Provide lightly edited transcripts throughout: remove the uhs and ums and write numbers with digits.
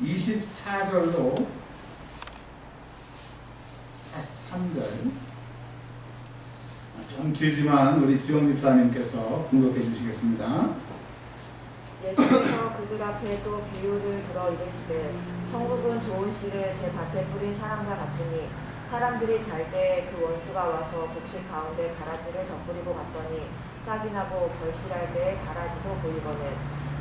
24절로 43절. 좀 길지만 우리 주영 집사님께서 공독해 주시겠습니다. 예수께서 그들 앞에 또 비유를 들어 이르시되 천국은 좋은 씨를 제 밭에 뿌린 사람과 같으니 사람들이 잘 때 그 원수가 와서 곡식 가운데 가라지를 덧뿌리고 갔더니 싹이 나고 결실할 때에 가라지도 보이거늘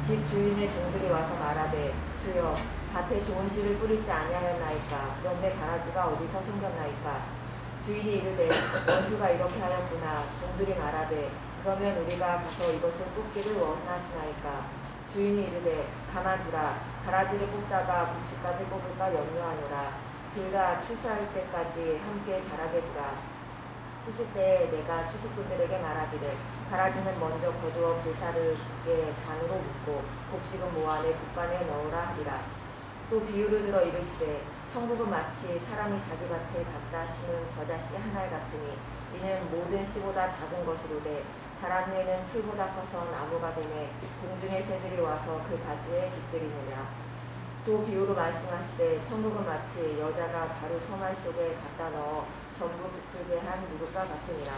집 주인의 종들이 와서 말하되 주여 밭에 좋은 씨를 뿌리지 아니하였나이까 그런데 가라지가 어디서 생겼나이까 주인이 이르되 원수가 이렇게 하였구나. 종들이 말하되 그러면 우리가 가서 이것을 뽑기를 원하시나이까 주인이 이르되 가만두라. 가라지를 뽑다가 곡식까지 뽑을까 염려하노라. 둘 다 추수할 때까지 함께 자라게 두라. 추수 때에 내가 추수꾼들에게 말하기를 가라지는 먼저 거두어 불사르게 반으로 묶고 곡식은 모아 내 북간에 넣으라 하리라. 또 비유를 들어 이르시되 천국은 마치 사람이 자기 밭에 갖다 심은 겨자씨 한 알 같으니 이는 모든 씨보다 작은 것이로되 자란 후에는 풀보다 커서 나무가 되매 공중의 새들이 와서 그 가지에 깃들이느냐. 또 비유로 말씀하시되 천국은 마치 여자가 가루 소말 속에 갖다 넣어 전부 부풀게 한 누룩과 같으니라.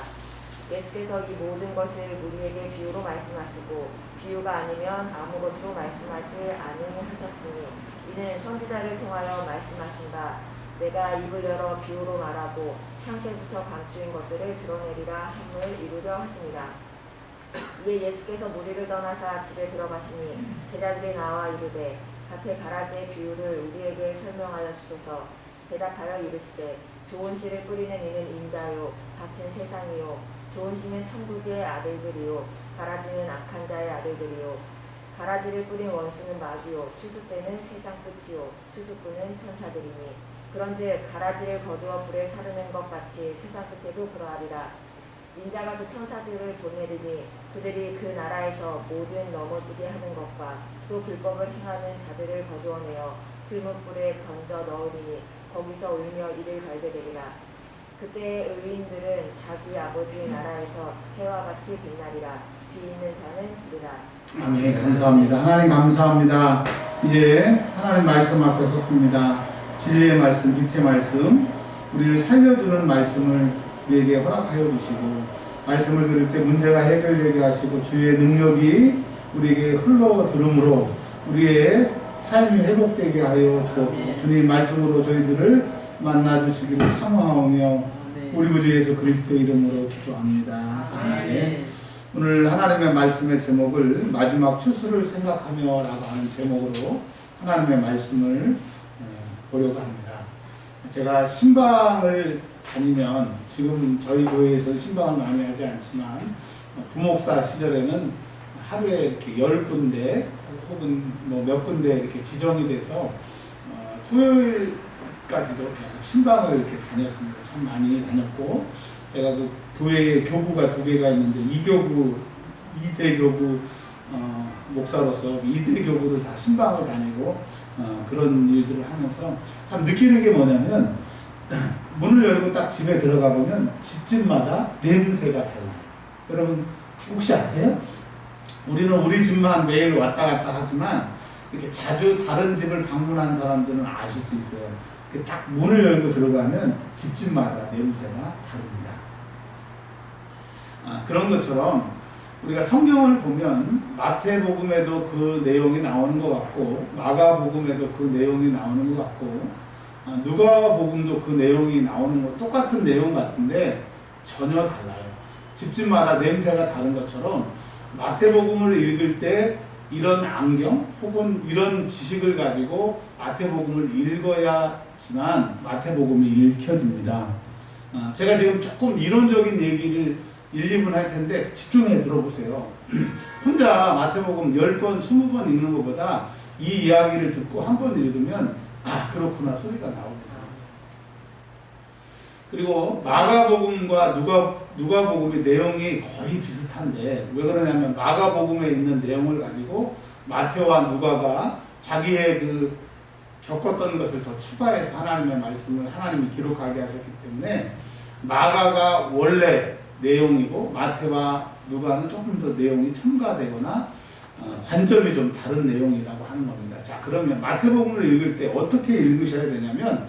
예수께서 이 모든 것을 우리에게 비유로 말씀하시고 비유가 아니면 아무것도 말씀하지 않으니 하셨으니 이는 선지자를 통하여 말씀하신 바 내가 입을 열어 비유로 말하고 창세부터 감추인 것들을 드러내리라 함을 이루려 하시니라. 이에 예수께서 무리를 떠나사 집에 들어가시니 제자들이 나와 이르되 밭에 가라지의 비유를 우리에게 설명하여 주소서. 대답하여 이르시되 좋은 씨를 뿌리는 이는 인자요 밭은 세상이요 좋은 씨는 천국의 아들들이요 가라지는 악한 자의 아들들이요 가라지를 뿌린 원수는 마귀요 추수 때는 세상 끝이요 추수꾼은 천사들이니 그런즉 가라지를 거두어 불에 사르는 것 같이 세상 끝에도 그러하리라. 인자가 그 천사들을 보내리니 그들이 그 나라에서 모든 넘어지게 하는 것과 또 불법을 행하는 자들을 거두어내어 불못불에 던져 넣으리니 거기서 울며 이를 갈게 되리라. 그때 의인들은 자기 아버지의 나라에서 해와 같이 빛나리라. 귀 있는 자는 들으라. 아멘. 감사합니다. 하나님 감사합니다. 이제 하나님 말씀 앞에 섰습니다. 진리의 말씀, 빛의 말씀, 우리를 살려주는 말씀을 우리에게 허락하여 주시고 말씀을 들을 때 문제가 해결되게 하시고 주의 능력이 우리에게 흘러 들음으로 우리의 삶이 회복되게 하여 주옵소서. 주님 말씀으로 저희들을 만나주시기를 사모하오며 우리 구주 예수 그리스도의 이름으로 기도합니다. 아멘. 오늘 하나님의 말씀의 제목을 마지막 추수를 생각하며 라고 하는 제목으로 하나님의 말씀을 보려고 합니다. 제가 신방을 다니면 지금 저희 교회에서 신방을 많이 하지 않지만 부목사 시절에는 하루에 이렇게 10군데 혹은 뭐 몇 군데 이렇게 지정이 돼서 토요일까지도 계속 신방을 이렇게 다녔습니다. 참 많이 다녔고 제가 그 교회에 교구가 2개가 있는데 2대 교구 목사로서 2대 교구를 다 신방을 다니고 그런 일들을 하면서 참 느끼는 게 뭐냐면 문을 열고 딱 집에 들어가 보면 집집마다 냄새가 달라요. 여러분 혹시 아세요? 우리는 우리 집만 매일 왔다 갔다 하지만 이렇게 자주 다른 집을 방문한 사람들은 아실 수 있어요. 딱 문을 열고 들어가면 집집마다 냄새가 다릅니다. 그런 것처럼 우리가 성경을 보면 마태복음에도 그 내용이 나오는 것 같고 마가복음에도 그 내용이 나오는 것 같고 누가복음도 그 내용이 나오는 것 똑같은 내용 같은데 전혀 달라요. 집집마다 냄새가 다른 것처럼 마태복음을 읽을 때 이런 안경 혹은 이런 지식을 가지고 마태복음을 읽어야지만 마태복음이 읽혀집니다. 제가 지금 조금 이론적인 얘기를 1, 2분 할 텐데 집중해 들어보세요. 혼자 마태복음 10번, 20번 읽는 것보다 이 이야기를 듣고 한 번 읽으면 아 그렇구나 소리가 나옵니다. 그리고 마가복음과 누가복음의 내용이 거의 비슷한데 왜 그러냐면 마가복음에 있는 내용을 가지고 마태와 누가가 자기의 그 겪었던 것을 더 추가해서 하나님의 말씀을 하나님이 기록하게 하셨기 때문에 마가가 원래 내용이고 마태와 누가는 조금 더 내용이 첨가되거나 관점이 좀 다른 내용이라고 하는 겁니다. 자, 그러면 마태복음을 읽을 때 어떻게 읽으셔야 되냐면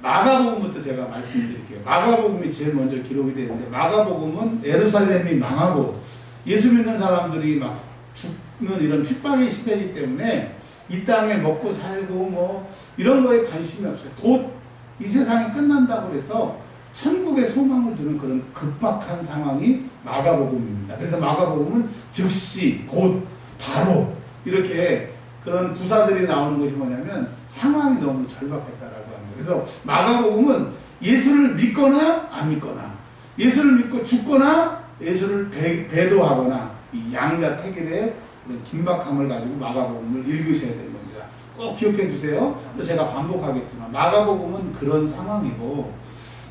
마가복음부터 제가 말씀드릴게요. 마가복음이 제일 먼저 기록이 되는데, 마가복음은 예루살렘이 망하고 예수 믿는 사람들이 막 죽는 이런 핍박의 시대이기 때문에 이 땅에 먹고 살고 뭐 이런 거에 관심이 없어요. 곧 이 세상이 끝난다고 해서 천국의 소망을 두는 그런 급박한 상황이 마가복음입니다. 그래서 마가복음은 즉시, 곧, 바로 이렇게 그런 부사들이 나오는 것이 뭐냐면 상황이 너무 절박했다라고 합니다. 그래서 마가복음은 예수를 믿거나 안 믿거나, 예수를 믿고 죽거나 예수를 배도하거나, 이 양자택일의 그런 긴박함을 가지고 마가복음을 읽으셔야 되는 겁니다. 꼭 기억해 주세요. 또 제가 반복하겠지만 마가복음은 그런 상황이고,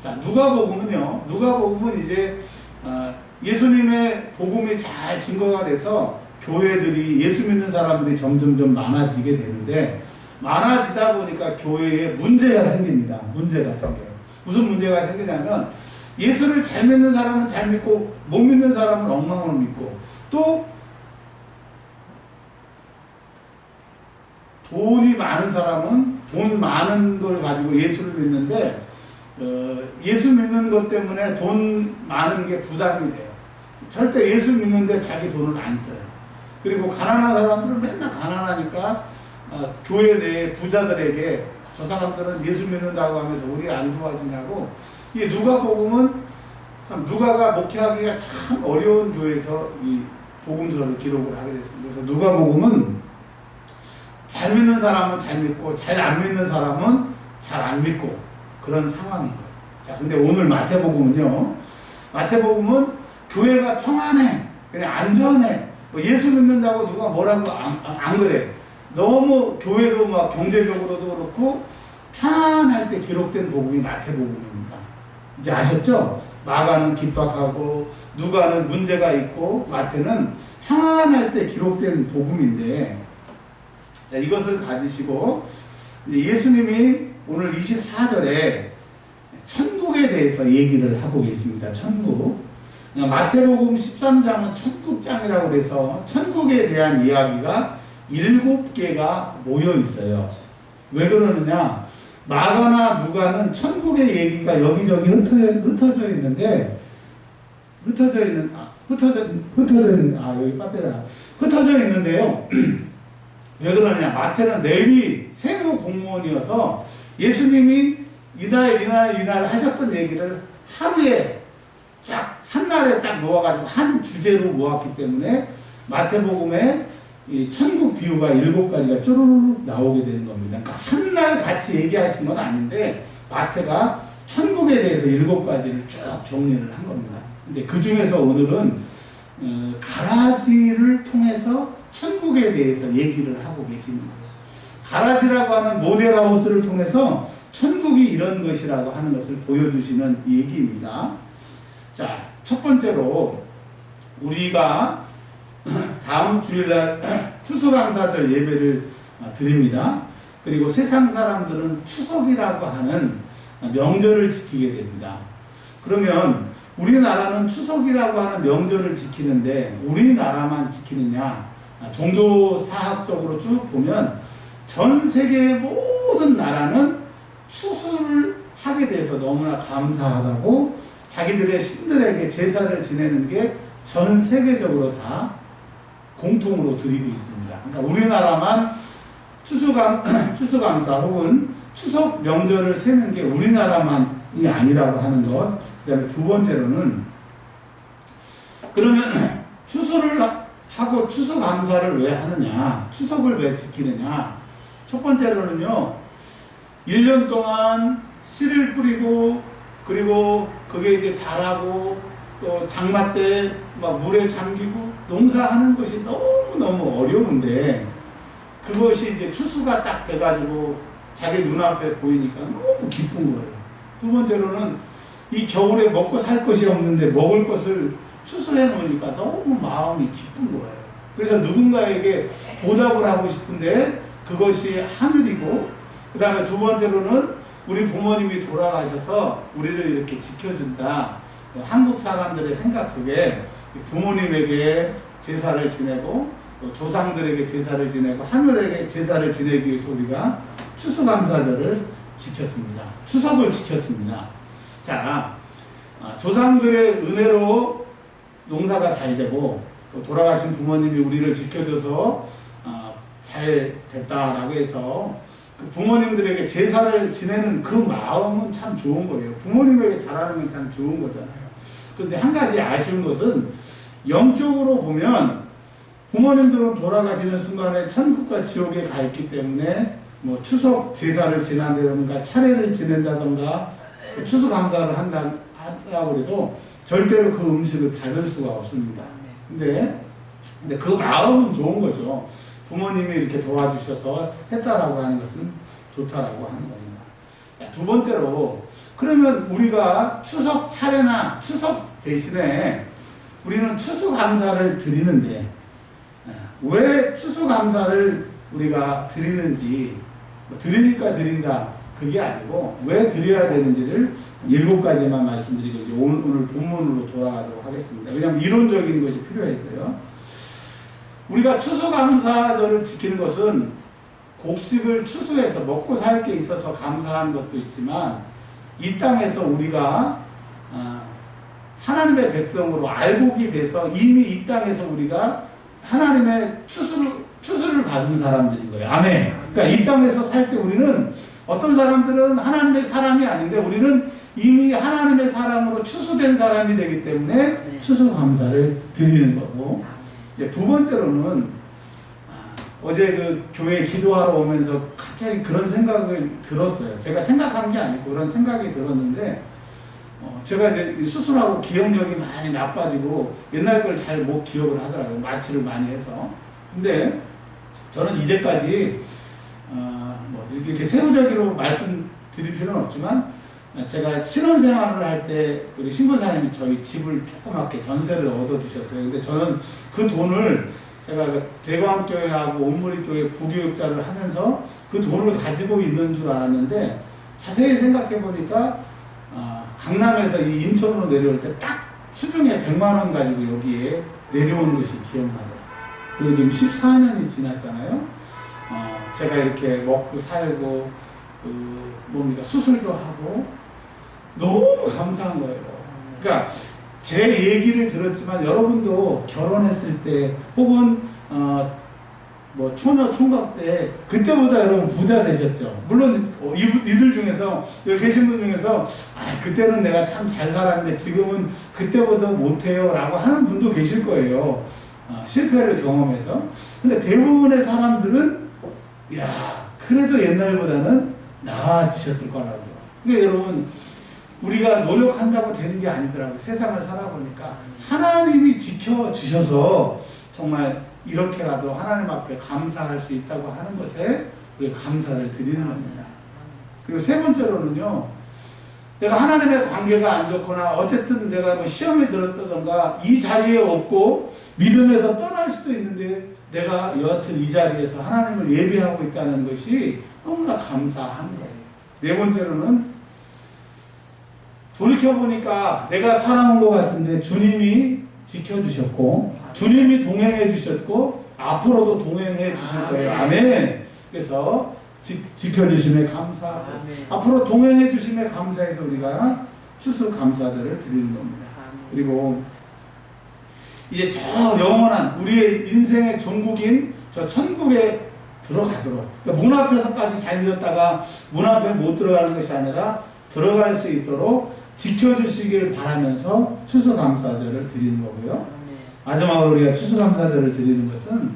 자, 누가복음은요. 누가복음은 이제 예수님의 복음이 잘 증거가 돼서 교회들이, 예수 믿는 사람들이 점점점 많아지게 되는데, 많아지다 보니까 교회에 문제가 생깁니다. 문제가 생겨요. 무슨 문제가 생기냐면, 예수를 잘 믿는 사람은 잘 믿고 못 믿는 사람은 엉망으로 믿고, 또 돈이 많은 사람은 돈 많은 걸 가지고 예수를 믿는데, 예수 믿는 것 때문에 돈 많은 게 부담이 돼요. 절대 예수 믿는데 자기 돈을 안 써요. 그리고 가난한 사람들은 맨날 가난하니까 교회 내 부자들에게 저 사람들은 예수 믿는다고 하면서 우리 안 도와주냐고. 이 누가복음은 참 누가가 목회하기가 참 어려운 교회에서 이 복음서를 기록을 하게 됐습니다. 그래서 누가복음은 잘 믿는 사람은 잘 믿고 잘 안 믿는 사람은 잘 안 믿고 그런 상황인 거예요. 자, 근데 오늘 마태복음은요. 마태복음은 교회가 평안해, 그냥 안전해. 뭐 예수 믿는다고 누가 뭐라고 안 그래. 너무 교회도 막 경제적으로도 그렇고 편안할 때 기록된 복음이 마태복음입니다. 이제 아셨죠? 마가는 긴박하고 누가는 문제가 있고 마태는 평안할 때 기록된 복음인데, 자, 이것을 가지시고 예수님이 오늘 24절에 천국에 대해서 얘기를 하고 계십니다. 천국. 마태복음 13장은 천국장이라고 그래서 천국에 대한 이야기가 7개가 모여 있어요. 왜 그러느냐? 마가나 누가는 천국의 얘기가 여기저기 흩어져 있는데, 흩어져 있는데요. 왜 그러냐? 마태는 레위 세무 공무원이어서 예수님이 이날 하셨던 얘기를 하루에 한 날에 딱 모아가지고 한 주제로 모았기 때문에 마태복음에 이 천국 비유가 7가지가 쭈루룩 나오게 되는 겁니다. 그러니까 한 날 같이 얘기하신 건 아닌데 마태가 천국에 대해서 7가지를 쭉 정리를 한 겁니다. 근데 그 중에서 오늘은 가라지를 통해서 천국에 대해서 얘기를 하고 계시는 거예요. 가라지라고 하는 모델하우스를 통해서 천국이 이런 것이라고 하는 것을 보여주시는 얘기입니다. 자, 첫 번째로 우리가 다음 주일날 추수감사절 예배를 드립니다. 그리고 세상 사람들은 추석이라고 하는 명절을 지키게 됩니다. 그러면 우리나라는 추석이라고 하는 명절을 지키는데 우리나라만 지키느냐? 종교사학적으로 쭉 보면 전 세계의 모든 나라는 추수를 하게 돼서 너무나 감사하다고 자기들의 신들에게 제사를 지내는 게 전 세계적으로 다 공통으로 드리고 있습니다. 그러니까 우리나라만 추수감사 혹은 추석 명절을 세는 게 우리나라만이 아니라고 하는 것. 그 다음에 두 번째로는, 그러면 추수를 하고 추수감사를 왜 하느냐, 추석을 왜 지키느냐. 첫 번째로는요, 1년 동안 씨를 뿌리고 그리고 그게 이제 자라고 또 장마 때 막 물에 잠기고 농사하는 것이 너무너무 어려운데 그것이 이제 추수가 딱 돼가지고 자기 눈앞에 보이니까 너무 기쁜 거예요. 두 번째로는 이 겨울에 먹고 살 것이 없는데 먹을 것을 추수해 놓으니까 너무 마음이 기쁜 거예요. 그래서 누군가에게 보답을 하고 싶은데 그것이 하늘이고, 그 다음에 두 번째로는 우리 부모님이 돌아가셔서 우리를 이렇게 지켜준다. 한국 사람들의 생각 속에 부모님에게 제사를 지내고 또 조상들에게 제사를 지내고 하늘에게 제사를 지내기 위해서 우리가 추수감사절을 지켰습니다. 추석을 지켰습니다. 자, 조상들의 은혜로 농사가 잘 되고 또 돌아가신 부모님이 우리를 지켜줘서 잘 됐다라고 해서 그 부모님들에게 제사를 지내는 그 마음은 참 좋은 거예요. 부모님에게 잘하는 건 참 좋은 거잖아요. 그런데 한 가지 아쉬운 것은 영적으로 보면 부모님들은 돌아가시는 순간에 천국과 지옥에 가 있기 때문에 뭐 추석 제사를 지낸다든가 차례를 지낸다든가 추수감사를 한다고 해도 절대로 그 음식을 받을 수가 없습니다. 근데 그 마음은 좋은 거죠. 부모님이 이렇게 도와주셔서 했다라고 하는 것은 좋다라고 하는 겁니다. 자, 두 번째로 그러면 우리가 추석 차례나 추석 대신에 우리는 추수감사를 드리는데 왜 추수감사를 우리가 드리는지 드리니까 드린다 그게 아니고 왜 드려야 되는지를 7가지만 말씀드리고 이제 오늘 본문으로 돌아가도록 하겠습니다. 왜냐하면 이론적인 것이 필요해서요. 우리가 추수감사절을 지키는 것은 곡식을 추수해서 먹고 살 게 있어서 감사하는 것도 있지만 이 땅에서 우리가 하나님의 백성으로 알곡이 돼서 이미 이 땅에서 우리가 하나님의 추수를 받은 사람들인 거예요. 아멘. 그러니까 이 땅에서 살 때 우리는 어떤 사람들은 하나님의 사람이 아닌데 우리는 이미 하나님의 사람으로 추수된 사람이 되기 때문에 추수감사를 드리는 거고, 이제 두 번째로는 어제 그 교회 기도하러 오면서 갑자기 그런 생각을 들었어요. 제가 생각한 게 아니고 그런 생각이 들었는데 제가 이제 수술하고 기억력이 많이 나빠지고 옛날 걸 잘 못 기억을 하더라고요. 마취를 많이 해서. 근데 저는 이제까지 뭐 이렇게 세부적으로 말씀드릴 필요는 없지만 제가 신혼생활을 할 때 우리 신부사님이 저희 집을 조그맣게 전세를 얻어주셨어요. 근데 저는 그 돈을 제가 대광교회하고 온무리교회 부교육자를 하면서 그 돈을 가지고 있는 줄 알았는데 자세히 생각해 보니까 강남에서 이 인천으로 내려올 때 딱 수중에 100만 원 가지고 여기에 내려오는 것이 기억나더라고요. 그리고 지금 14년이 지났잖아요. 제가 이렇게 먹고 살고 뭡니까 수술도 하고 너무 감사한 거예요. 그러니까 제 얘기를 들었지만 여러분도 결혼했을 때 혹은 뭐 초녀 총각 때 그때보다 여러분 부자 되셨죠. 물론 이들 중에서 여기 계신 분 중에서 그때는 내가 참 잘 살았는데 지금은 그때보다 못해요 라고 하는 분도 계실 거예요. 실패를 경험해서. 근데 대부분의 사람들은 야 그래도 옛날보다는 나아지셨을 거라고요. 그러니까 여러분 우리가 노력한다고 되는 게 아니더라고요. 세상을 살아보니까 하나님이 지켜주셔서 정말 이렇게라도 하나님 앞에 감사할 수 있다고 하는 것에 우리가 감사를 드리는 겁니다. 그리고 세 번째로는요, 내가 하나님의 관계가 안 좋거나 어쨌든 내가 뭐 시험에 들었다던가 이 자리에 없고 믿음에서 떠날 수도 있는데 내가 여하튼 이 자리에서 하나님을 예배하고 있다는 것이 너무나 감사한 거예요. 네 번째로는 돌이켜보니까 내가 살아온 것 같은데 주님이 지켜주셨고 주님이 동행해 주셨고 앞으로도 동행해 주실 거예요. 아멘. 그래서 지켜주심에 감사하고 앞으로 동행해 주심에 감사해서 우리가 추수감사들을 드리는 겁니다. 그리고 이제 저 영원한 우리의 인생의 종국인 저 천국에 들어가도록, 그러니까 문 앞에서까지 잘 믿었다가 문 앞에 못 들어가는 것이 아니라 들어갈 수 있도록 지켜주시길 바라면서 추수감사절을 드리는 거고요. 마지막으로 우리가 추수감사절을 드리는 것은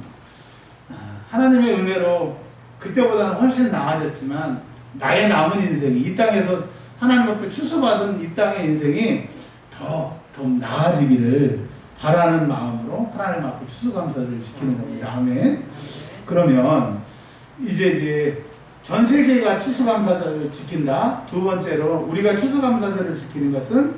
하나님의 은혜로 그때보다는 훨씬 나아졌지만 나의 남은 인생이 이 땅에서 하나님 앞에 추수받은 이 땅의 인생이 더 나아지기를 바라는 마음으로 하나님 앞에 추수감사를 지키는 겁니다. 아멘. 그러면 이제 전 세계가 추수감사절을 지킨다. 두 번째로 우리가 추수감사절을 지키는 것은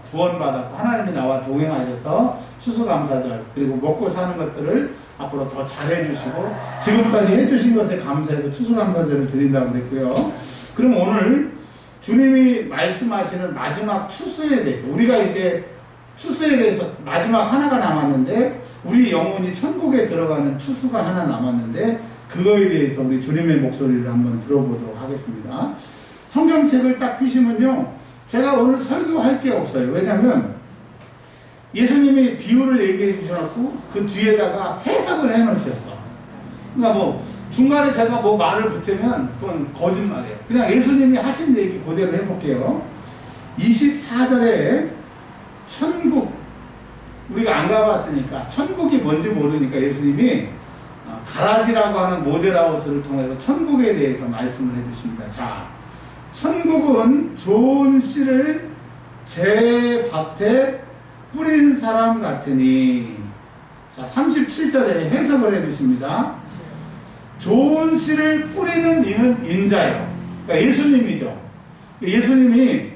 구원받았고 하나님이 나와 동행하셔서 추수감사절 그리고 먹고 사는 것들을 앞으로 더 잘해주시고 지금까지 해주신 것에 감사해서 추수감사절을 드린다고 그랬고요. 그럼 오늘 주님이 말씀하시는 마지막 추수에 대해서 우리가 이제 추수에 대해서 마지막 하나가 남았는데 우리 영혼이 천국에 들어가는 추수가 하나 남았는데 그거에 대해서 우리 주님의 목소리를 한번 들어보도록 하겠습니다. 성경책을 딱 펴시면요, 제가 오늘 설교할 게 없어요. 왜냐하면 예수님이 비유를 얘기해 주셔갖고 그 뒤에다가 해석을 해 놓으셨어. 그러니까 뭐 중간에 제가 뭐 말을 붙이면 그건 거짓말이에요. 그냥 예수님이 하신 얘기 그대로 해볼게요. 24절에 천국, 우리가 안 가봤으니까 천국이 뭔지 모르니까 예수님이 가라지라고 하는 모델하우스를 통해서 천국에 대해서 말씀을 해주십니다. 자, 천국은 좋은 씨를 제 밭에 뿌린 사람 같으니, 자 37절에 해석을 해주십니다. 좋은 씨를 뿌리는 이는 인자예요. 그러니까 예수님이죠. 예수님이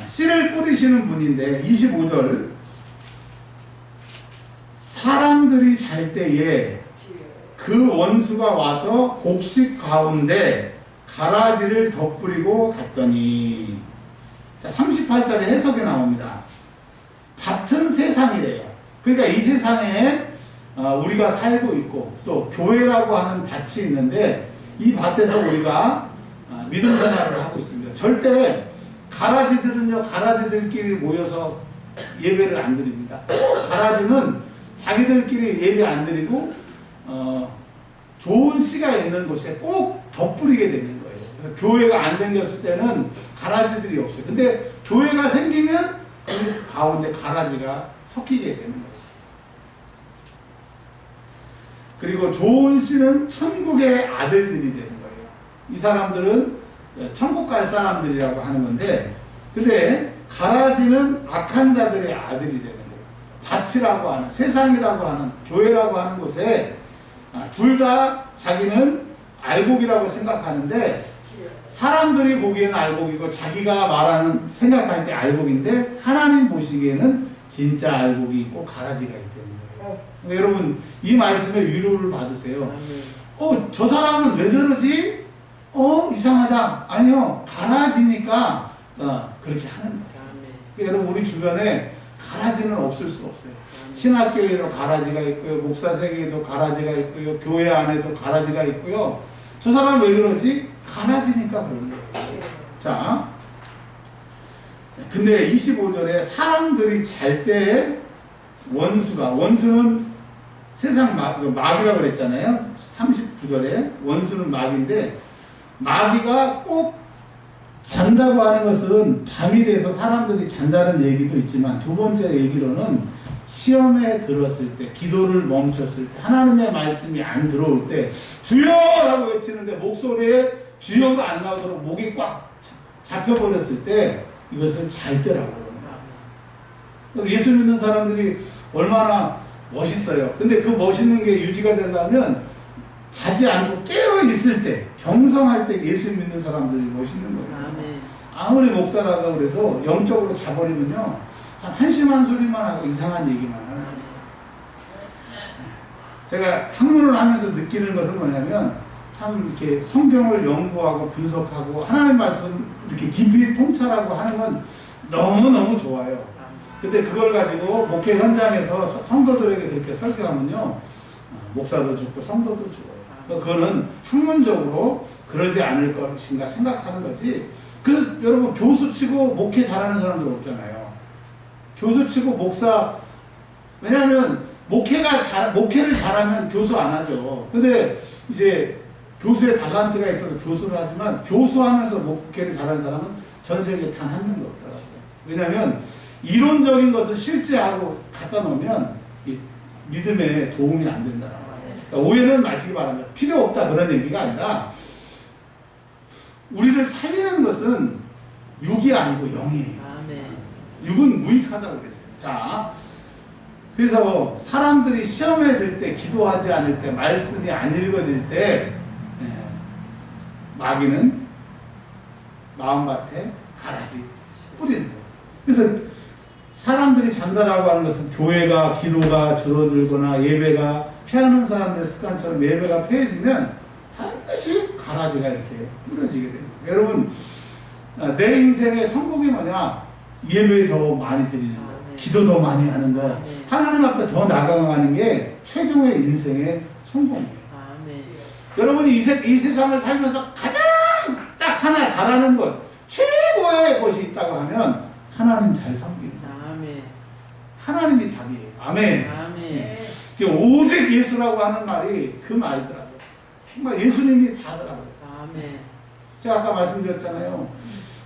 씨를 뿌리시는 분인데 25절, 사람들이 잘 때에 그 원수가 와서 곡식 가운데 가라지를 덧뿌리고 갔더니, 자 38절에 해석이 나옵니다. 밭은 세상이래요. 그러니까 이 세상에 우리가 살고 있고 또 교회라고 하는 밭이 있는데 이 밭에서 우리가 믿음 생활을 하고 있습니다. 절대 가라지들은요, 가라지들끼리 모여서 예배를 안 드립니다. 가라지는 자기들끼리 예배 안 드리고 좋은 씨가 있는 곳에 꼭 덧뿌리게 되는 거예요. 그래서 교회가 안 생겼을 때는 가라지들이 없어요. 근데 교회가 생기면 그 가운데 가라지가 섞이게 되는 거죠. 그리고 좋은 씨는 천국의 아들들이 되는 거예요. 이 사람들은 천국 갈 사람들이라고 하는 건데, 근데 가라지는 악한 자들의 아들이 되는 거예요. 밭이라고 하는, 세상이라고 하는, 교회라고 하는 곳에 둘 다 자기는 알곡이라고 생각하는데, 사람들이 보기에는 알곡이고 자기가 말하는, 생각할 때 알곡인데 하나님 보시기에는 진짜 알곡이 있고 가라지가 있다는 거예요. 여러분 이 말씀에 위로를 받으세요. 저 사람은 왜 저러지? 이상하다. 아니요, 가라지니까 그렇게 하는 거예요. 여러분 우리 주변에 가라지는 없을 수 없어요. 신학교에도 가라지가 있고요, 목사세계에도 가라지가 있고요, 교회 안에도 가라지가 있고요. 저 사람 왜 그러지? 가라지니까 그러는 거예요. 자, 근데 25절에 사람들이 잘 때에 원수는 세상 마귀라고 그랬잖아요. 39절에 원수는 마귀인데, 마귀가 꼭 잔다고 하는 것은 밤이 돼서 사람들이 잔다는 얘기도 있지만, 두 번째 얘기로는 시험에 들었을 때, 기도를 멈췄을 때, 하나님의 말씀이 안 들어올 때 주여라고 외치는데 목소리에 주여가 안 나오도록 목이 꽉 잡혀버렸을 때 이것을 잘 때라고 합니다. 예수 믿는 사람들이 얼마나 멋있어요. 근데 그 멋있는 게 유지가 되려면 자지 않고 깨어 있을 때, 경성할 때 예수 믿는 사람들이 멋있는 거예요. 아무리 목사라고 그래도 영적으로 자버리면요, 참 한심한 소리만 하고 이상한 얘기만 하는 거예요. 제가 학문을 하면서 느끼는 것은 뭐냐면, 참 이렇게 성경을 연구하고 분석하고 하나님 말씀 이렇게 깊이 통찰하고 하는 건 너무너무 좋아요. 근데 그걸 가지고 목회 현장에서 성도들에게 그렇게 설교하면요, 목사도 죽고 성도도 죽어요. 그거는 학문적으로 그러지 않을 것인가 생각하는 거지. 그래서 여러분 교수 치고 목회 잘하는 사람들 없잖아요. 교수 치고 목사, 왜냐하면 목회를 잘하면 교수 안 하죠. 근데 이제 교수의 달란트가 있어서 교수를 하지만, 교수하면서 목회를 잘하는 사람은 전 세계에 단 한 명도 없더라고요. 왜냐하면 이론적인 것을 실제하고 갖다 놓으면 믿음에 도움이 안 된다는 거예요. 그러니까 오해는 마시기 바랍니다. 필요 없다 그런 얘기가 아니라, 우리를 살리는 것은 육이 아니고 영이에요. 육은 무익하다고 그랬어요. 자, 그래서 사람들이 시험에 들 때, 기도하지 않을 때, 말씀이 안 읽어질 때, 마귀는 마음밭에 가라지 뿌리는 거예요. 그래서 사람들이 잔다라고 하는 것은 교회가, 기도가 줄어들거나 예배가 패하는 사람들의 습관처럼 예배가 패해지면 반드시 가라지가 이렇게 뿌려지게 됩니다. 여러분, 내 인생의 성공이 뭐냐? 예배에 더 많이 드리는 거예요. 기도 더 많이 하는 거, 아멘. 하나님 앞에 더 나아가는 게 최종의 인생의 성공이에요. 아멘. 여러분이 이 세상을 살면서 가장 딱 하나 잘하는 것, 최고의 것이 있다고 하면 하나님 잘 섬기는 거. 아멘. 하나님이 답이에요. 아멘. 아멘. 이제 오직 예수라고 하는 말이 그 말이더라고요. 정말 예수님이 다더라고요. 아멘. 제가 아까 말씀드렸잖아요.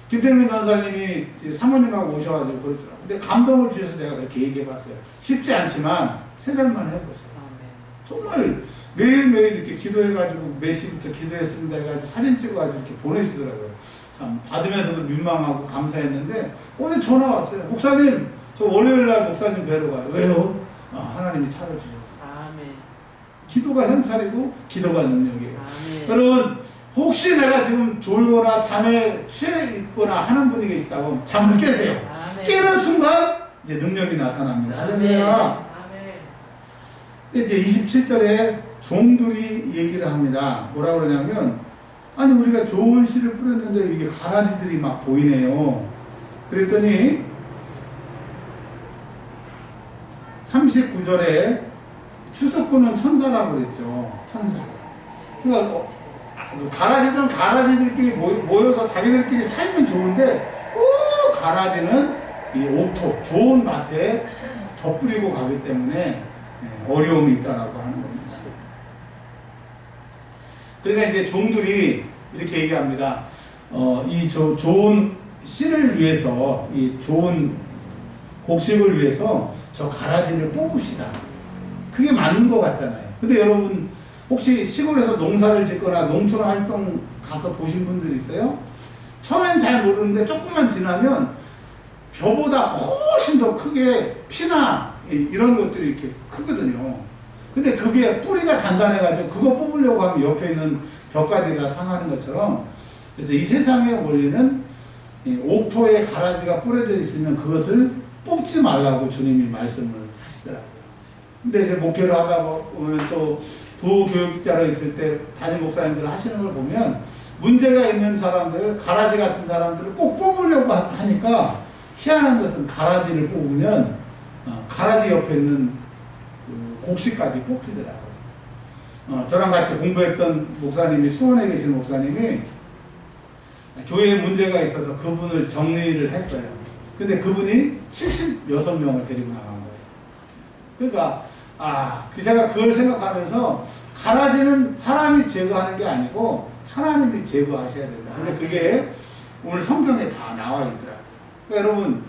김태민 전사님이 사모님하고 오셔가지고 그러더라고요. 근데 감동을 주셔서 제가 그렇게 얘기해봤어요. 쉽지 않지만 3달만 해보세요. 아멘. 정말 매일매일 이렇게 기도해가지고 몇 시부터 기도했습니다 해가지고 사진 찍어가지고 이렇게 보내시더라고요. 참 받으면서도 민망하고 감사했는데 오늘 전화 왔어요. 목사님 저 월요일날 목사님 뵈러 가요. 왜요? 하나님이 차려주셨어요. 아멘. 기도가 현찰이고 기도가 능력이에요. 아멘. 여러분 혹시 내가 지금 졸거나 잠에 취해 있거나 하는 분이 계시다고 잠을 깨세요. 아멘. 깨는 순간 이제 능력이 나타납니다. 할렐루야. 아멘. 이제 27절에 종들이 얘기를 합니다. 뭐라고 그러냐면 아니 우리가 좋은 씨를 뿌렸는데 이게 가라지들이 막 보이네요. 그랬더니 39절에 추석구는 천사라고 그랬죠. 천사. 그러니까 가라지들은 가라지들끼리 모여서 자기들끼리 살면 좋은데 가라지는 이 옥토, 좋은 밭에 덧뿌리고 가기 때문에 어려움이 있다라고 하는 겁니다. 그러니까 이제 종들이 이렇게 얘기합니다. 좋은 씨를 위해서, 이 좋은 곡식을 위해서 저 가라지를 뽑읍시다. 그게 맞는 것 같잖아요. 근데 여러분 혹시 시골에서 농사를 짓거나 농촌 활동 가서 보신 분들 있어요? 처음엔 잘 모르는데 조금만 지나면 벼보다 훨씬 더 크게 피나 이런 것들이 이렇게 크거든요. 근데 그게 뿌리가 단단해가지고 그거 뽑으려고 하면 옆에 있는 벼까지 다 상하는 것처럼, 그래서 이 세상의 원리는 옥토에 가라지가 뿌려져 있으면 그것을 뽑지 말라고 주님이 말씀을 하시더라고요. 근데 이제 목회를 하다 보면 또 부교육자로 있을 때 담임 목사님들 하시는 걸 보면 문제가 있는 사람들, 가라지 같은 사람들을 꼭 뽑으려고 하니까 희한한 것은 가라지를 뽑으면 가라지 옆에 있는 그 곡식까지 뽑히더라고요. 저랑 같이 공부했던 목사님이, 수원에 계신 목사님이 교회에 문제가 있어서 그분을 정리를 했어요. 근데 그분이 76명을 데리고 나간 거예요. 그러니까 제가 그걸 생각하면서 가라지는 사람이 제거하는 게 아니고 하나님이 제거하셔야 된다. 근데 그게 오늘 성경에 다 나와 있더라고요. 그러니까 여러분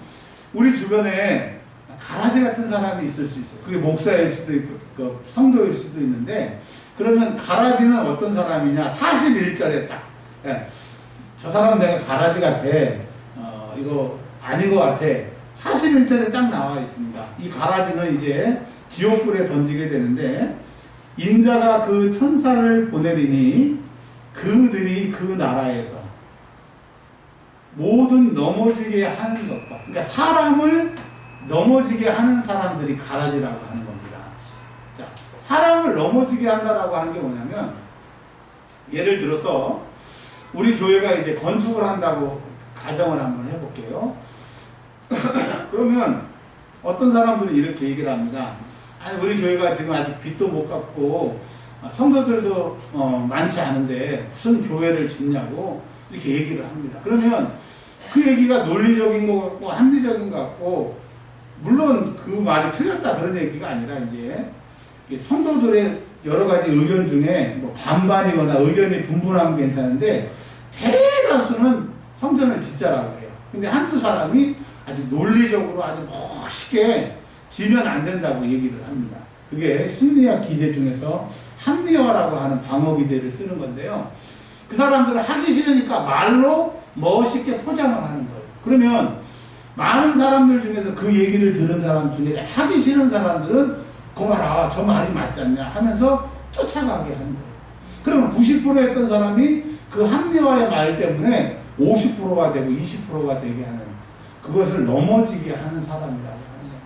우리 주변에 가라지 같은 사람이 있을 수 있어요. 그게 목사일 수도 있고 성도일 수도 있는데, 그러면 가라지는 어떤 사람이냐? 41절에 딱 저 사람 내가 가라지 같아, 이거 아닌 것 같아, 41절에 딱 나와 있습니다. 이 가라지는 이제 지옥불에 던지게 되는데, 인자가 그 천사를 보내리니 그들이 그 나라에서 모든 넘어지게 하는 것과, 그러니까 사람을 넘어지게 하는 사람들이 가라지라고 하는 겁니다. 자, 사람을 넘어지게 한다라고 하는 게 뭐냐면, 예를 들어서 우리 교회가 이제 건축을 한다고 가정을 한번 해볼게요. 그러면 어떤 사람들은 이렇게 얘기를 합니다. 아니, 우리 교회가 지금 아직 빚도 못 갚고 성도들도 많지 않은데 무슨 교회를 짓냐고 이렇게 얘기를 합니다. 그러면 그 얘기가 논리적인 것 같고 합리적인 것 같고, 물론 그 말이 틀렸다 그런 얘기가 아니라, 이제 성도들의 여러 가지 의견 중에 뭐 반반이거나 의견이 분분하면 괜찮은데 대다수는 성전을 짓자라고 해요. 근데 한두 사람이 아주 논리적으로 아주 멋있게 지면 안 된다고 얘기를 합니다. 그게 심리학 기제 중에서 합리화라고 하는 방어 기제를 쓰는 건데요. 그 사람들은 하기 싫으니까 말로 멋있게 포장을 하는 거예요. 그러면 많은 사람들 중에서 그 얘기를 들은 사람 중에 하기 싫은 사람들은 그 봐라, 저 말이 맞지 않냐 하면서 쫓아가게 하는 거예요. 그러면 90% 했던 사람이 그 합리화의 말 때문에 50%가 되고 20%가 되게 하는, 그것을 넘어지게 하는 사람이라고 하는 거예요.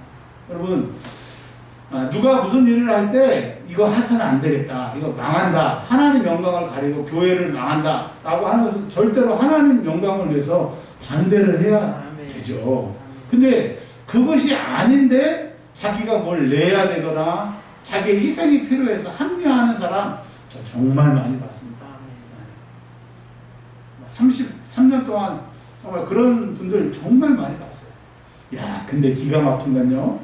여러분, 누가 무슨 일을 할 때 이거 해서는 안 되겠다, 이거 망한다, 하나님 영광을 가리고 교회를 망한다 라고 하는 것은 절대로 하나님 영광을 위해서 반대를 해야 되죠. 근데 그것이 아닌데 자기가 뭘 내야 되거나 자기의 희생이 필요해서 합리화하는 사람 저 정말 많이 봤습니다. 33년 동안 정말 그런 분들 정말 많이 봤어요. 야, 근데 기가 막힌 건요.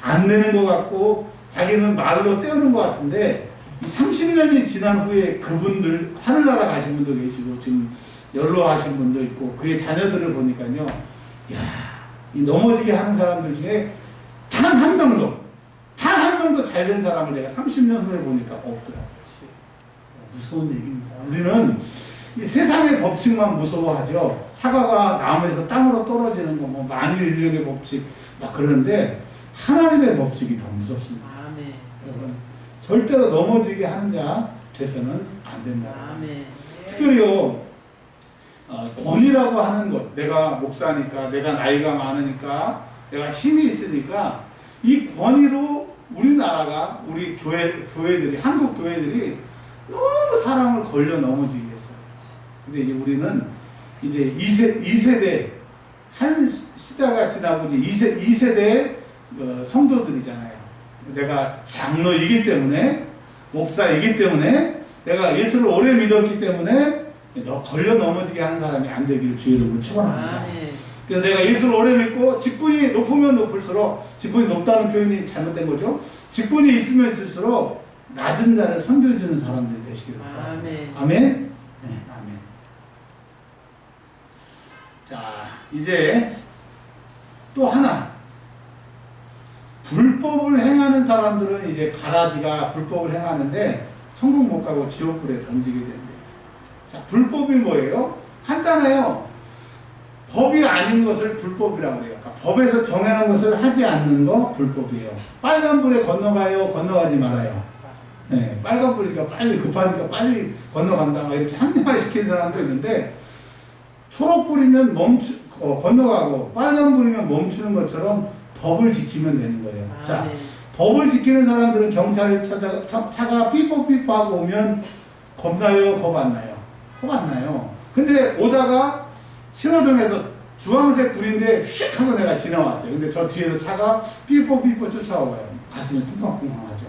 안 되는 것 같고 자기는 말로 때우는 것 같은데 이 30년이 지난 후에 그분들 하늘나라 가신 분도 계시고 지금 연로하신 분도 있고 그의 자녀들을 보니까요. 야, 이 넘어지게 하는 사람들 중에 단 한 명도 잘 된 사람을 제가 30년 후에 보니까 없더라고요. 무서운 얘기입니다. 우리는 이 세상의 법칙만 무서워하죠. 사과가 나무에서 땅으로 떨어지는 거, 뭐 만유인력의 법칙 막 그러는데 하나님의 법칙이 더 무섭습니다. 아멘. 여러분 절대로 넘어지게 하는 자 돼서는 안 된다. 아멘. 특별히요 권위라고 하는 것, 내가 목사니까, 내가 나이가 많으니까, 내가 힘이 있으니까 이 권위로 우리나라가 우리 교회들이 한국 교회들이 너무 사람을 걸려 넘어지게 했어요. 근데 이제 우리는 이제 2세대 한 시대가 지나고 이제 2세대 성도들이잖아요. 내가 장로이기 때문에 목사이기 때문에 내가 예수를 오래 믿었기 때문에 너 걸려 넘어지게 하는 사람이 안 되기를 주의 이름으로 축원합니다. 그래서 내가 예수를 오래 믿고 직분이 높으면 높을수록 직분이 높다는 표현이 잘못된 거죠. 직분이 있으면 있을수록 낮은 자를 섬겨주는 사람들이 되시기를 바랍니다. 아멘. 아멘. 네, 아멘. 자, 이제 또 하나. 불법을 행하는 사람들은 이제 가라지가 불법을 행하는데 천국 못 가고 지옥불에 던지게 된대요. 자, 불법이 뭐예요? 간단해요. 법이 아닌 것을 불법이라고 그래요. 그러니까 법에서 정해놓은 것을 하지 않는 거 불법이에요. 빨간불에 건너가요? 건너가지 말아요? 네, 빨간불이니까 빨리 급하니까 빨리 건너간다. 이렇게 합리화시키는 사람도 있는데 초록불이면 건너가고 빨간불이면 멈추는 것처럼 법을 지키면 되는 거예요. 자, 법을 지키는 사람들은 경찰 차가 삐뽀삐뽀 하고 오면 겁나요? 겁 안 나요? 겁 안 나요. 근데 오다가 신호등에서 주황색 불인데 휙 하고 내가 지나왔어요. 근데 저 뒤에서 차가 삐뽀삐뽀 쫓아와요. 가슴이 뚱뚱뚱하죠.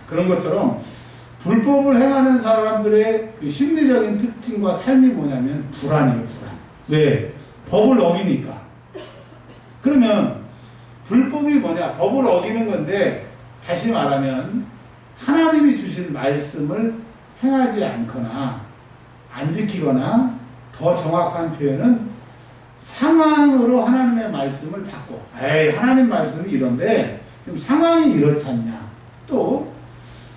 그런 것처럼 불법을 행하는 사람들의 그 심리적인 특징과 삶이 뭐냐면 불안이에요. 불안. 왜? 법을 어기니까. 그러면 불법이 뭐냐? 법을 어기는 건데 다시 말하면 하나님이 주신 말씀을 행하지 않거나 안 지키거나 더 정확한 표현은 상황으로 하나님의 말씀을 바꿔. 에이, 하나님 말씀이 이런데 지금 상황이 이렇지 않냐? 또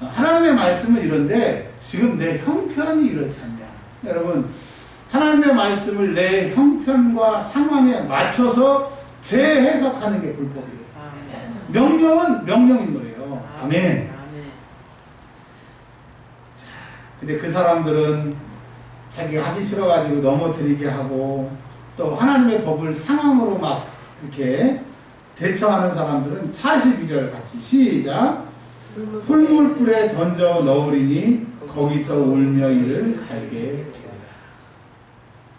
하나님의 말씀은 이런데 지금 내 형편이 이렇지 않냐? 여러분, 하나님의 말씀을 내 형편과 상황에 맞춰서 재해석하는 게 불법이에요. 명령은 명령인 거예요. 아멘. 자, 근데 그 사람들은 자기가 하기 싫어가지고 넘어뜨리게 하고 또 하나님의 법을 상황으로 막 이렇게 대처하는 사람들은 42절 같이 시작. 풀물불에 던져 넣으리니 거기서 울며 이를 갈게 되리라.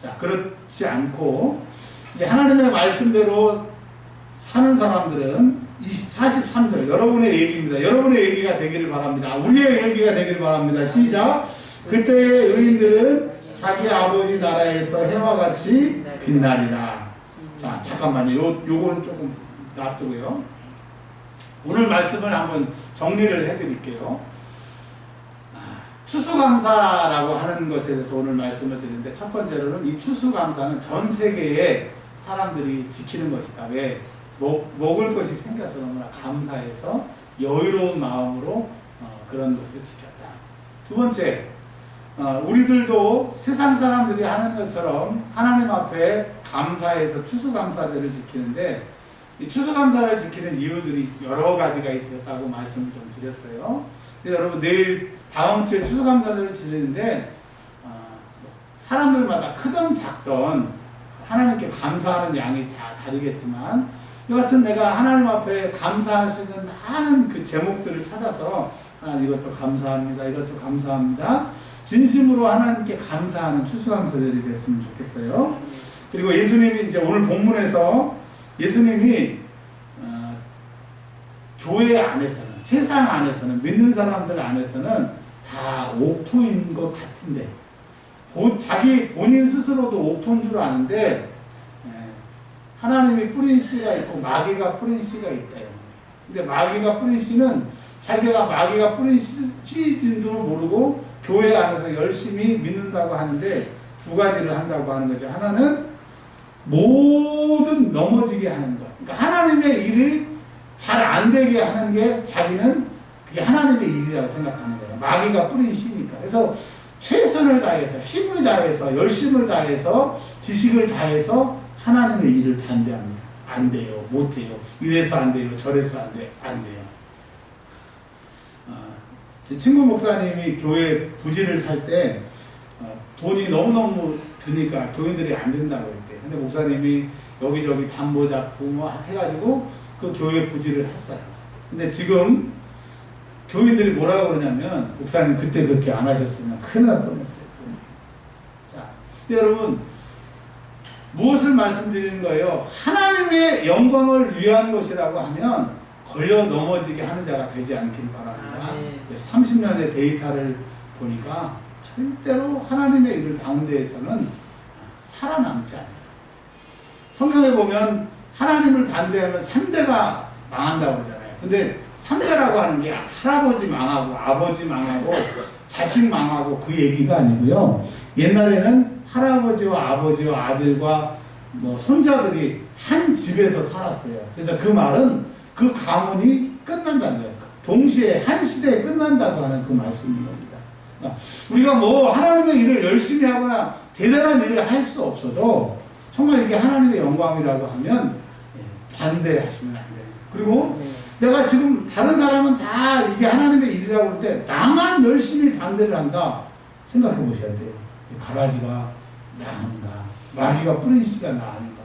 자, 그렇지 않고 이제 하나님의 말씀대로 사는 사람들은 43절 여러분의 얘기입니다. 여러분의 얘기가 되기를 바랍니다. 우리의 얘기가 되기를 바랍니다. 시작. 그때의 의인들은 자기 아버지 나라에서 해와 같이 빛나리라. 자, 잠깐만요. 요거는 조금 놔두고요. 오늘 말씀을 한번 정리를 해드릴게요. 추수감사라고 하는 것에 대해서 오늘 말씀을 드리는데 첫 번째로는 이 추수감사는 전 세계의 사람들이 지키는 것이다. 왜? 먹을 것이 생겨서 너무나 감사해서 여유로운 마음으로 그런 것을 지켰다. 두 번째, 우리들도 세상 사람들이 하는 것처럼 하나님 앞에 감사해서 추수감사제를 지키는데 이 추수감사를 지키는 이유들이 여러 가지가 있었다고 말씀을 좀 드렸어요. 근데 여러분 내일 다음 주에 추수감사제를 지내는데 사람들마다 크던 작던 하나님께 감사하는 양이 다르겠지만 여하튼 내가 하나님 앞에 감사할 수 있는 많은 그 제목들을 찾아서 하나님 이것도 감사합니다. 이것도 감사합니다. 진심으로 하나님께 감사하는 추수감사절이 됐으면 좋겠어요. 그리고 예수님이 이제 오늘 본문에서 예수님이 교회 안에서는, 세상 안에서는, 믿는 사람들 안에서는 다 옥토인 것 같은데, 자기 본인 스스로도 옥토인 줄 아는데, 하나님이 뿌린 씨가 있고 마귀가 뿌린 씨가 있다. 근데 마귀가 뿌린 씨는 자기가 마귀가 뿌린 씨인지도 모르고 교회 안에서 열심히 믿는다고 하는데 두 가지를 한다고 하는 거죠. 하나는 모든 넘어지게 하는 것. 그러니까 하나님의 일을 잘 안 되게 하는 게 자기는 그게 하나님의 일이라고 생각하는 거예요. 마귀가 뿌린 씨니까. 그래서 최선을 다해서 힘을 다해서 열심을 다해서 지식을 다해서 하나님의 일을 반대합니다. 안 돼요. 못 해요. 이래서 안 돼요. 저래서 안 돼요. 제 친구 목사님이 교회 부지를 살 때 돈이 너무너무 드니까 교인들이 안 된다고 했대. 근데 목사님이 여기저기 담보 잡고 뭐 해가지고 그 교회 부지를 샀어요. 근데 지금 교인들이 뭐라고 그러냐면 목사님 그때 그렇게 안 하셨으면 큰일 날 뻔했어요. 자, 여러분 무엇을 말씀드리는 거예요? 하나님의 영광을 위한 것이라고 하면 걸려 넘어지게 하는 자가 되지 않길 바랍니다. 30년의 데이터를 보니까 절대로 하나님의 일을 가운데에서는 살아남지 않아요. 성경에 보면 하나님을 반대하면 3대가 망한다고 그러잖아요. 근데 3대라고 하는 게 할아버지 망하고 아버지 망하고 자식 망하고 그 얘기가 아니고요. 옛날에는 할아버지와 아버지와 아들과 뭐 손자들이 한 집에서 살았어요. 그래서 그 말은 그 가문이 끝난다는 거예요. 동시에 한 시대에 끝난다고 하는 그 말씀인 겁니다. 우리가 뭐 하나님의 일을 열심히 하거나 대단한 일을 할 수 없어도 정말 이게 하나님의 영광이라고 하면 반대하시면 안 돼요. 그리고 내가 지금 다른 사람은 다 이게 하나님의 일이라고 할 때 나만 열심히 반대를 한다 생각해 보셔야 돼요. 가라지가 나은가 마귀가 뿌린 씨가 나 아닌가.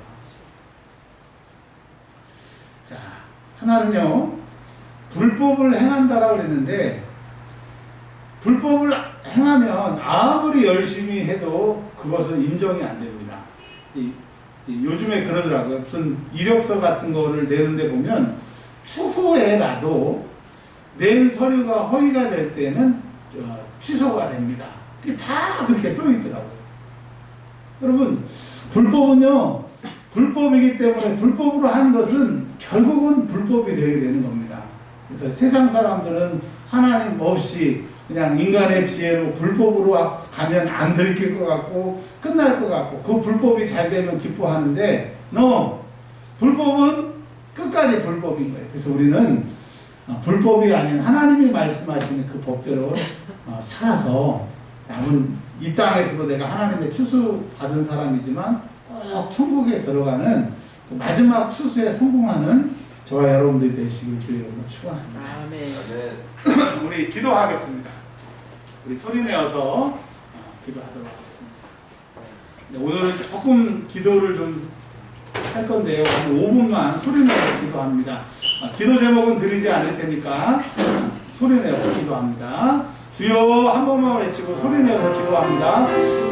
자, 하나는요 불법을 행한다라고 그랬는데 불법을 행하면 아무리 열심히 해도 그것은 인정이 안 됩니다. 요즘에 그러더라고요. 무슨 이력서 같은 거를 내는데 보면 추후에라도 낸 서류가 허위가 될 때는 취소가 됩니다. 그게 다 그렇게 써 있더라고요. 여러분 불법은요 불법이기 때문에 불법으로 한 것은 결국은 불법이 되게 되는 겁니다. 그래서 세상 사람들은 하나님 없이 그냥 인간의 지혜로 불법으로 가면 안 들킬 것 같고 끝날 것 같고 그 불법이 잘 되면 기뻐하는데 불법은 끝까지 불법인 거예요. 그래서 우리는 불법이 아닌 하나님이 말씀하시는 그 법대로 살아서 남은 이 땅에서도 내가 하나님의 추수 받은 사람이지만 꼭 천국에 들어가는 그 마지막 추수에 성공하는 저와 여러분들이 되시길 주의 이름으로 축원합니다. 아멘. 우리 기도하겠습니다. 우리 소리내어서 기도하도록 하겠습니다. 오늘은 조금 기도를 좀 할 건데요. 한 5분만 소리내어서 기도합니다. 기도 제목은 드리지 않을 테니까 소리내어서 기도합니다. 주여 한 번만 외치고 소리내어서 기도합니다.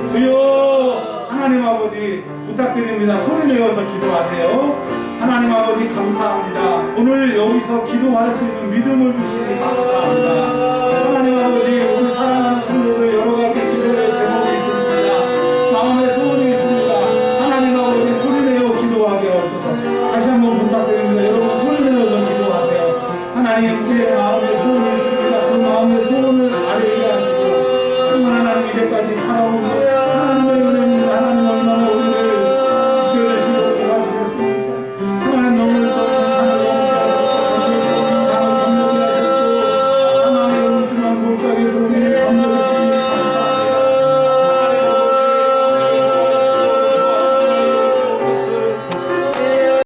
주여 하나님 아버지 부탁드립니다. 소리내어서 기도하세요. 하나님 아버지 감사합니다. 오늘 여기서 기도할 수 있는 믿음을 주시니 감사합니다.